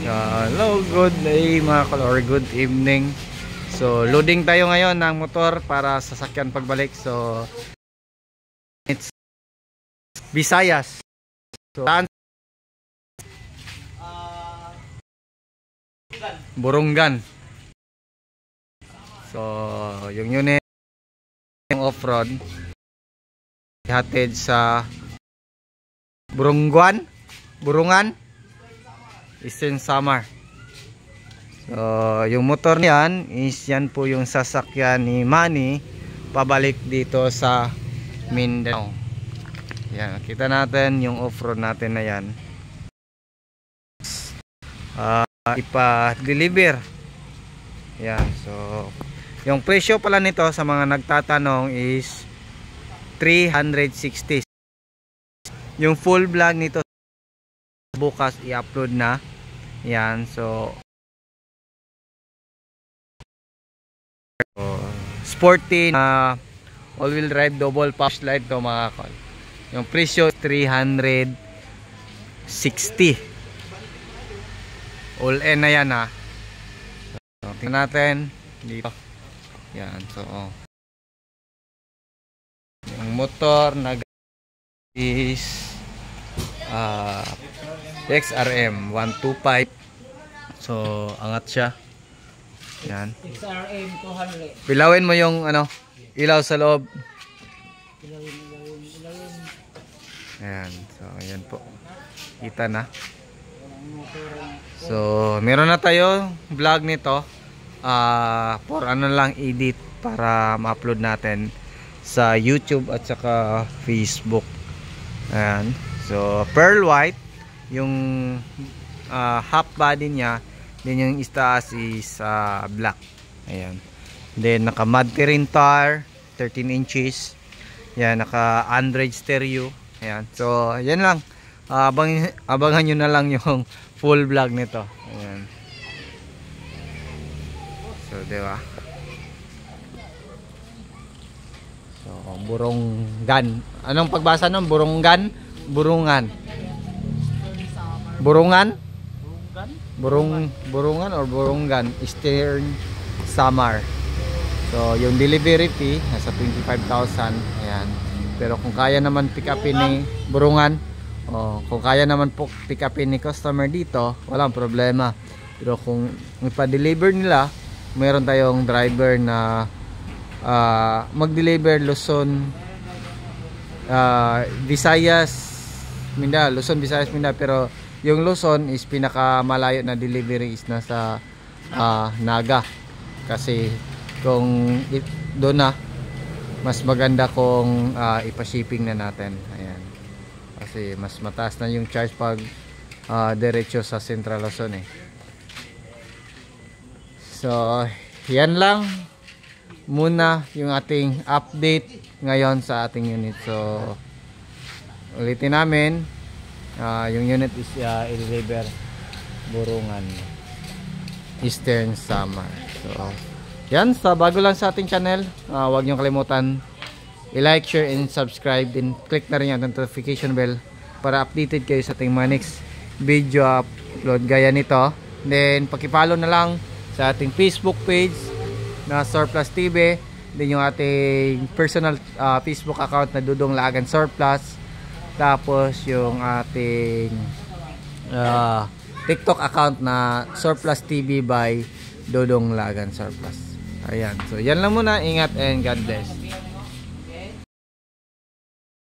Hello, good day mga kalor, good evening. So loading tayo ngayon ng motor para sasakyan pagbalik. So it's Visayas. So Burungan. So yung unit yung off-road ihatid sa Burungan Eastern Samar. So yung motor niyan is yan po yung sasakyan ni Manny pabalik dito sa Mindanao. Yan, kita natin yung off-road natin na yan. Ipa-deliver. Yan, so yung presyo pala nito sa mga nagtatanong is 360. Yung full vlog nito bukas i-upload na. Yan, so sporty na all-wheel drive double power slide to mga kol. Yung presyo 360. All in na yan ha. So, tingnan natin dito. Yan, so yung motor na is XRM 125. So angat siya. Yan. XRM 200. Pilawin mo yung ano, ilaw sa loob. Ilawin. Ayan, so ayan po. Kita na. So meron na tayo vlog nito. For ano lang edit para ma-upload natin sa YouTube at saka Facebook. Ayan. So pearl white yung half body niya, then yung taas is black. Ayan. Then naka mud terrain tire 13 inches. Yan, naka Android stereo. Ayan. So yan lang. Abangan nyo na lang yung full vlog nito. Ayan. So diba? So Burungan. Anong pagbasa nun? Burungan? Burungan. Burungan? Burungan or Burungan Eastern Samar. So yung delivery fee nasa 25,000. Ayan. Pero kung kaya naman pick upin ni Burungan, kung kaya naman po pick upin ni customer dito, walang problema. Pero kung ipa-deliver nila, mayroon tayong driver na mag-deliver Luzon, Visayas, Mindanao, Luzon, Visayas, Mindanao. Pero yung Luzon is pinakamalayo na delivery is nasa Naga. Kasi kung doon na, mas maganda kung ipa-shipping na natin. Ayan. Kasi mas mataas na yung charge pag diretso sa Central Luzon eh. So yan lang muna yung ating update ngayon sa ating unit. So ulitin namin, yung unit is i-deliver Burungan Eastern Samar. So yan, sa bago lang sa ating channel, huwag nyo kalimutan i-like, share, and subscribe, and click na rin yung notification bell para updated kayo sa ating mga next video upload gaya nito. Then pakipollow na lang sa ating Facebook page na Surplus TV, din yung ating personal Facebook account na Dudong Lagan Surplus, tapos yung ating TikTok account na Surplus TV by Dudong Lagan Surplus. Ayan, so yan lang muna, ingat and God bless.